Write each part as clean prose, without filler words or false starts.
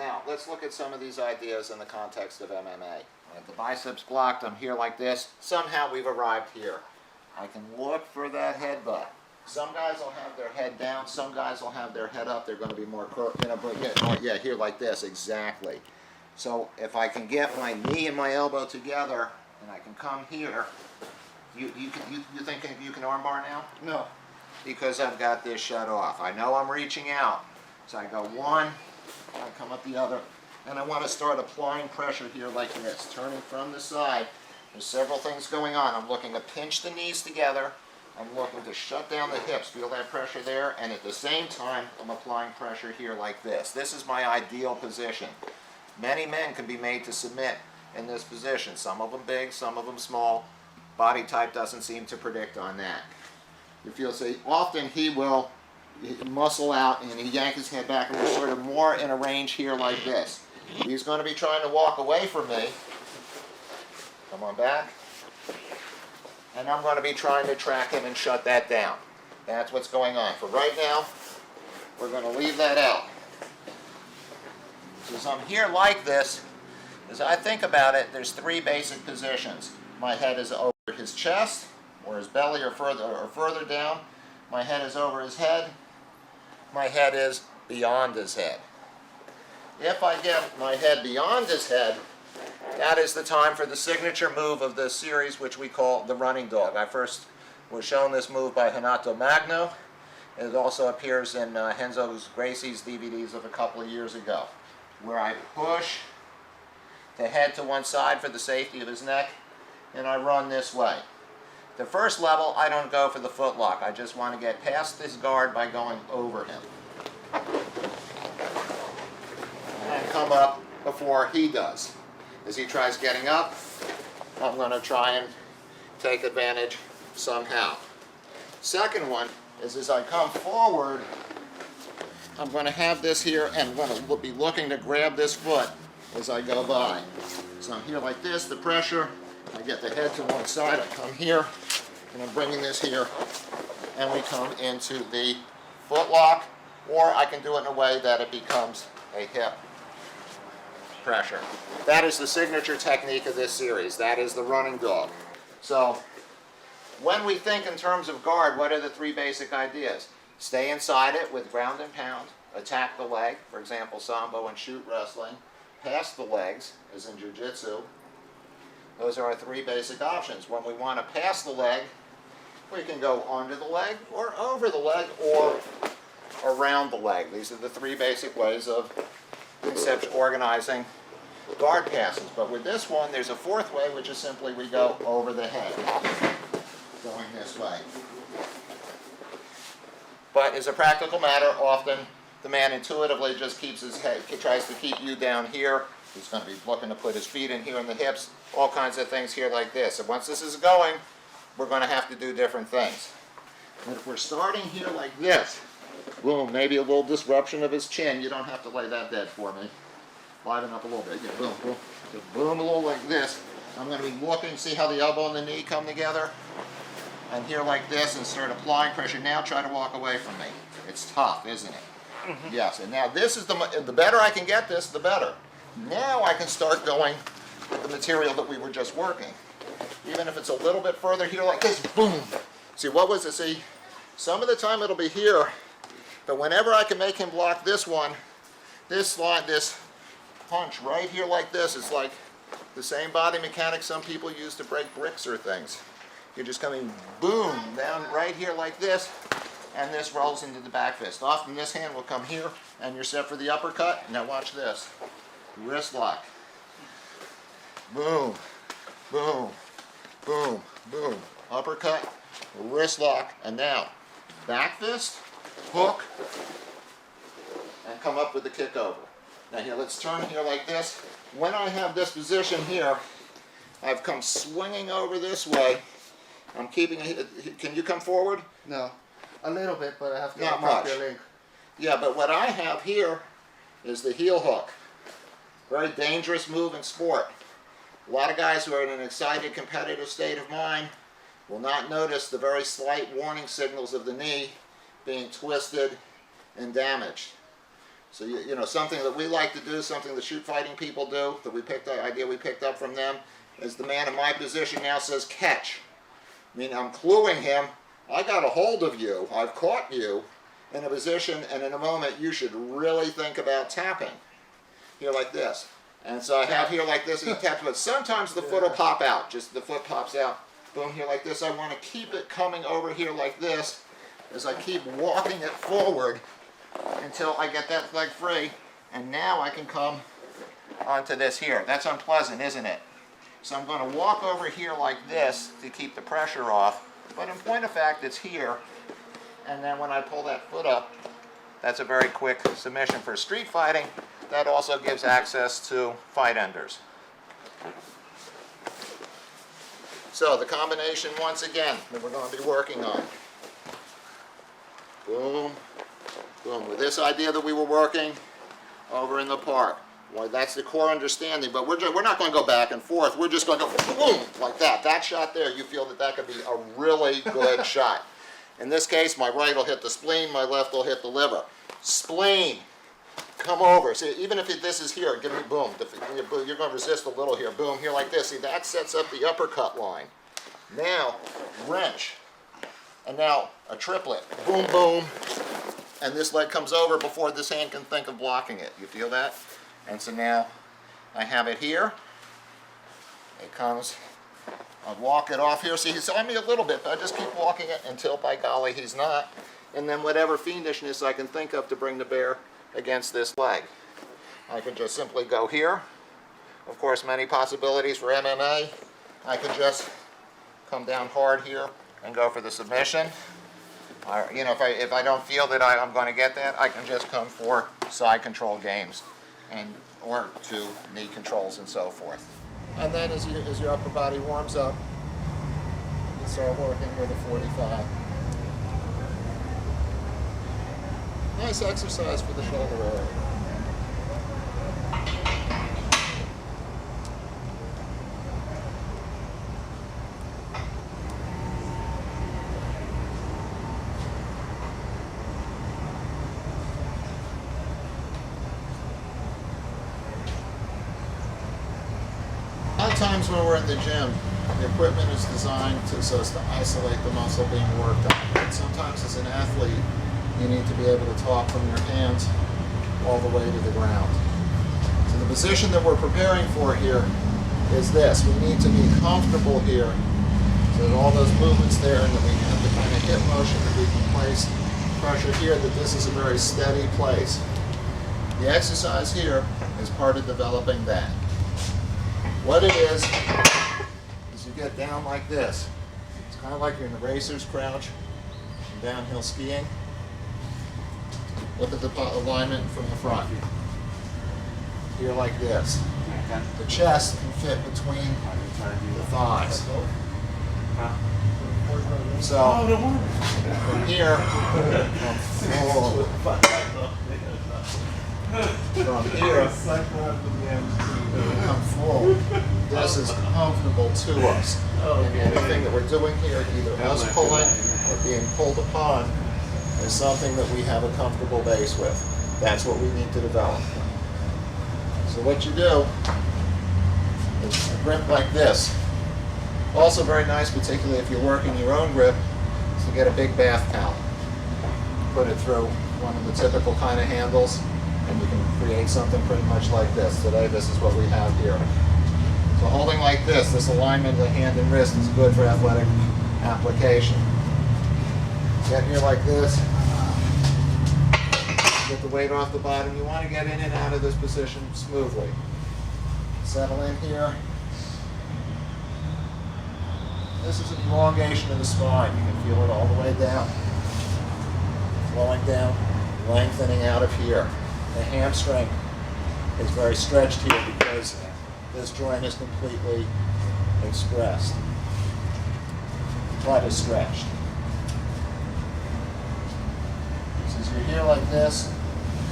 Now, let's look at some of these ideas in the context of MMA. I have the biceps blocked, I'm here like this. Somehow we've arrived here. I can look for that headbutt. Some guys will have their head down, some guys will have their head up. They're going to be more, yeah, here like this, exactly. So if I can get my knee and my elbow together, and I can come here, you think you can armbar now? No. Because I've got this shut off. I know I'm reaching out. So I go one, I come up the other, and I want to start applying pressure here like this, turning from the side. There's several things going on. I'm looking to pinch the knees together. I'm looking to shut down the hips, feel that pressure there, and at the same time, I'm applying pressure here like this. This is my ideal position. Many men can be made to submit in this position. Some of them big, some of them small. Body type doesn't seem to predict on that. If you'll see, often he will muscle out and he yank his head back, and we're sort of more in a range here like this. He's going to be trying to walk away from me. Come on back. And I'm going to be trying to track him and shut that down. That's what's going on. For right now, we're going to leave that out. So as I'm here like this, as I think about it, there's three basic positions. My head is over his chest, or his belly, or further down. My head is over his head. My head is beyond his head. If I get my head beyond his head, that is the time for the signature move of this series, which we call the running dog. I first was shown this move by Renato Magno. It also appears in Renzo Gracie's DVDs of a couple of years ago, where I push the head to one side for the safety of his neck, and I run this way. The first level, I don't go for the foot lock. I just want to get past this guard by going over him. And come up before he does. As he tries getting up, I'm going to try and take advantage somehow. Second one is as I come forward, I'm going to have this here and I'm going to be looking to grab this foot as I go by. So I'm here like this, the pressure, I get the head to one side, I come here, and I'm bringing this here, and we come into the foot lock, or I can do it in a way that it becomes a hip pressure. That is the signature technique of this series. That is the running dog. So when we think in terms of guard, what are the three basic ideas? Stay inside it with ground and pound, attack the leg, for example, sambo and shoot wrestling, pass the legs, as in jiu-jitsu. Those are our three basic options. When we want to pass the leg, we can go under the leg, or over the leg, or around the leg. These are the three basic ways of organizing guard passes. But with this one, there's a fourth way, which is simply we go over the head, going this way. But as a practical matter, often the man intuitively just keeps his head, tries to keep you down here. He's going to be looking to put his feet in here in the hips, all kinds of things here like this. And once this is going, we're going to have to do different things. And if we're starting here like this, boom, maybe a little disruption of his chin. You don't have to lay that dead for me. Liven up a little bit. Yeah, boom, boom. Just boom a little like this. I'm going to be looking, see how the elbow and the knee come together. And here like this, and start applying pressure. Now try to walk away from me. It's tough, isn't it? Mm-hmm. Yes, and now this is the better I can get this, the better. Now I can start going with the material that we were just working. Even if it's a little bit further here like this, boom. See, what was it? See, some of the time it'll be here, but whenever I can make him block this one, this slide, this punch right here like this, it's like the same body mechanics some people use to break bricks or things. You're just coming boom down right here like this, and this rolls into the back fist. Often this hand will come here, and you're set for the uppercut. Now watch this. Wrist lock. Boom, boom, boom, boom. Uppercut, wrist lock, and now back fist, hook, and come up with the kickover. Now here, let's turn here like this. When I have this position here, I've come swinging over this way. I'm keeping it. Can you come forward? No. A little bit, but I have to not mark much. your leg. Yeah, but what I have here is the heel hook. Very dangerous move in sport. A lot of guys who are in an excited, competitive state of mind will not notice the very slight warning signals of the knee being twisted and damaged. So you know, something that we like to do, something that shoot fighting people do, that idea we picked up from them, is the man in my position now says catch. I mean, I'm cluing him. I got a hold of you. I've caught you in a position, and in a moment you should really think about tapping. Here like this. And so I have here like this, and he taps, but sometimes the foot will pop out. Just the foot pops out. Boom, here like this. I want to keep it coming over here like this as I keep walking it forward until I get that leg free, and now I can come onto this here. That's unpleasant, isn't it? So I'm going to walk over here like this to keep the pressure off, but in point of fact it's here, and then when I pull that foot up, that's a very quick submission for street fighting. That also gives access to fight enders. So the combination once again that we're going to be working on. Boom. Boom, with this idea that we were working over in the park. Well, that's the core understanding, but we're not going to go back and forth. We're just going to go boom, like that. That shot there, you feel that could be a really good shot. In this case, my right will hit the spleen, my left will hit the liver. Spleen, come over. See, even if this is here, give me boom. You're going to resist a little here. Boom, here like this. See, that sets up the uppercut line. Now, wrench. And now, a triplet. Boom, boom. And this leg comes over before this hand can think of blocking it. You feel that? And so now I have it here. It comes. I'll walk it off here. See, he's on me a little bit, but I just keep walking it until, by golly, he's not. And then whatever fiendishness I can think of to bring to bear against this leg. I can just simply go here. Of course, many possibilities for MMA. I can just come down hard here and go for the submission. You know, if I don't feel that I'm going to get that, I can just come for side control games, or to knee controls and so forth. And then as your upper body warms up, you start working with a 45. Nice exercise for the shoulder area. A lot of times when we're in the gym, the equipment is designed so as to isolate the muscle being worked on. But sometimes as an athlete, you need to be able to talk from your hands all the way to the ground. So the position that we're preparing for here is this. We need to be comfortable here so that all those movements there, and that we have the kind of hip motion that we can place pressure here, that this is a very steady place. The exercise here is part of developing that. What it is you get down like this. It's kind of like you're in the racer's crouch and downhill skiing. Look at the alignment from the front. Here like this. The chest can fit between the thighs. So from here, come forward. This is comfortable to us. And anything that we're doing here, either us pulling or being pulled upon, is something that we have a comfortable base with. That's what we need to develop. So what you do is a grip like this. Also very nice, particularly if you're working your own grip, is to get a big bath towel. Put it through one of the typical kind of handles, and you can create something pretty much like this. Today, this is what we have here. So holding like this alignment of the hand and wrist is good for athletic application. Get here like this. Get the weight off the bottom. You want to get in and out of this position smoothly. Settle in here. This is an elongation of the spine. You can feel it all the way down. Flowing down, lengthening out of here. The hamstring is very stretched here because this joint is completely expressed. Butt is stretched. So as you're here like this,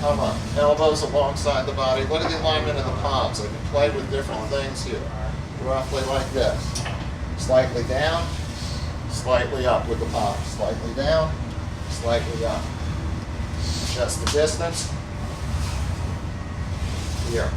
come up. Elbows alongside the body. Look at the alignment of the palms. I can play with different things here. Roughly like this. Slightly down, slightly up with the palms. Slightly down, slightly up. Adjust the distance. here.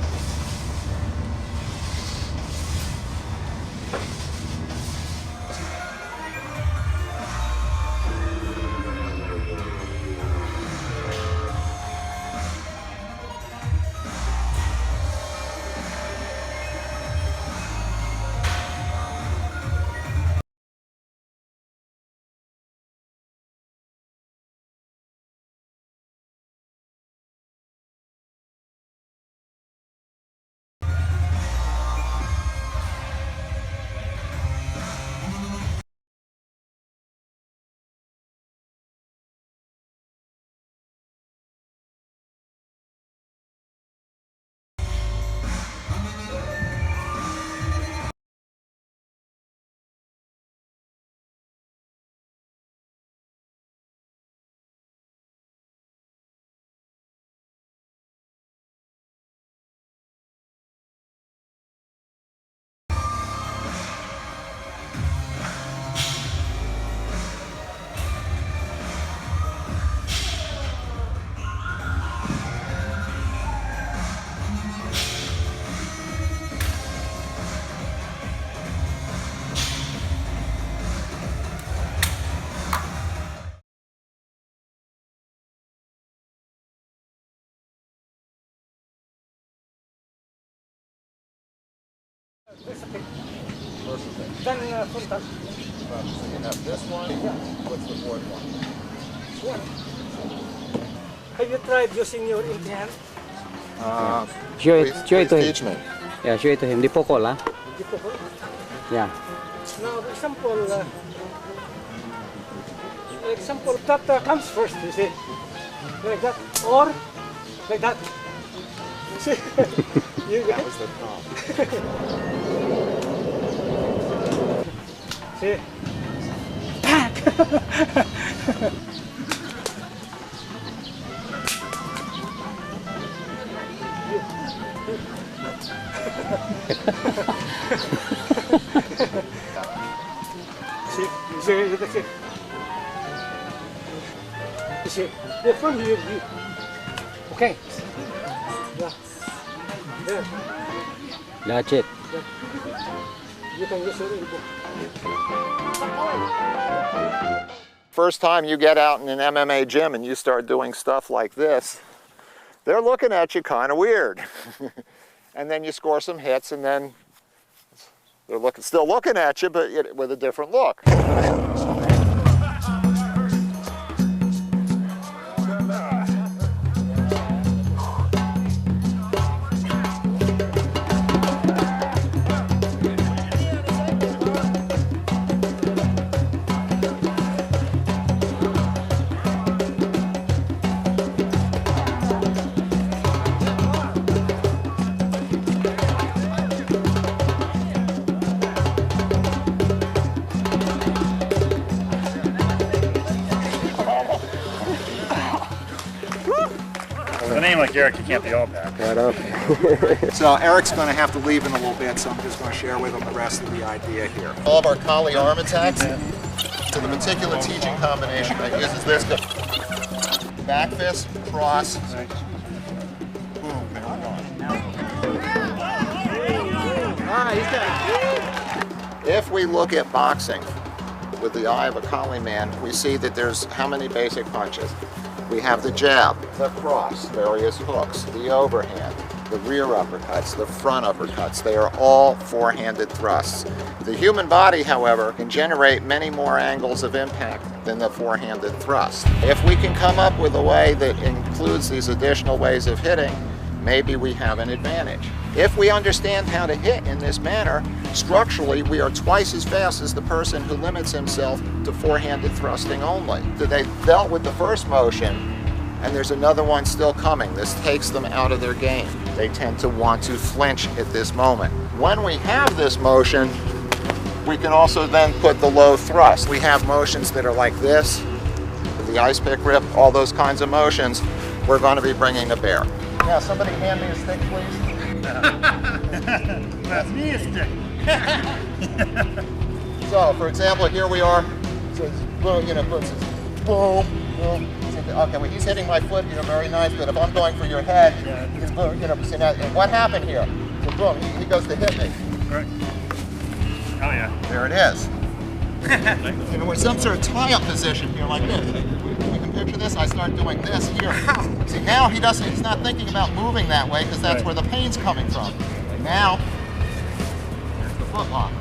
Then contact. So you have this one. What's the fourth one? Have you tried using your empty hand? Show it Please to him. teach me. Yeah, show it to him. Di pokol, ha? Yeah. Now, example that comes first, you see, like that, or like that. See, you That get was the palm. see. See, that's it. You see, from you, okay. Yeah. There. That's it. You can use your elbow. First time you get out in an MMA gym and you start doing stuff like this, they're looking at you kind of weird. And then you score some hits and then they're still looking at you, but with a different look. With a name like Eric, you can't be all bad. So Eric's going to have to leave in a little bit, so I'm just going to share with him the rest of the idea here. All of our Kali arm attacks, so the particular teaching combination that uses this back fist, cross, boom, and we're gone. If we look at boxing with the eye of a Kali man, we see that there's how many basic punches? We have the jab, the cross, various hooks, the overhand, the rear uppercuts, the front uppercuts. They are all four-handed thrusts. The human body, however, can generate many more angles of impact than the four-handed thrust. If we can come up with a way that includes these additional ways of hitting, maybe we have an advantage. If we understand how to hit in this manner, structurally we are twice as fast as the person who limits himself to four-handed thrusting only. So they dealt with the first motion, and there's another one still coming. This takes them out of their game. They tend to want to flinch at this moment. When we have this motion, we can also then put the low thrust. We have motions that are like this, the ice pick rip, all those kinds of motions we're going to be bringing to bear. Yeah, somebody hand me a stick, please. That's me a stick. So, for example, here we are. So, boom, boom, boom. So Okay, well, he's hitting my foot here, very nice, but if I'm going for your head, he's, you know, see now, and what happened here? So boom, he goes to hit me. Right. Oh yeah. There it is. You know, we're some sort of tie-up position here like this. You can picture this, I start doing this here. See, now he's not thinking about moving that way because that's Right. where the pain's coming from. Now, there's the foot lock.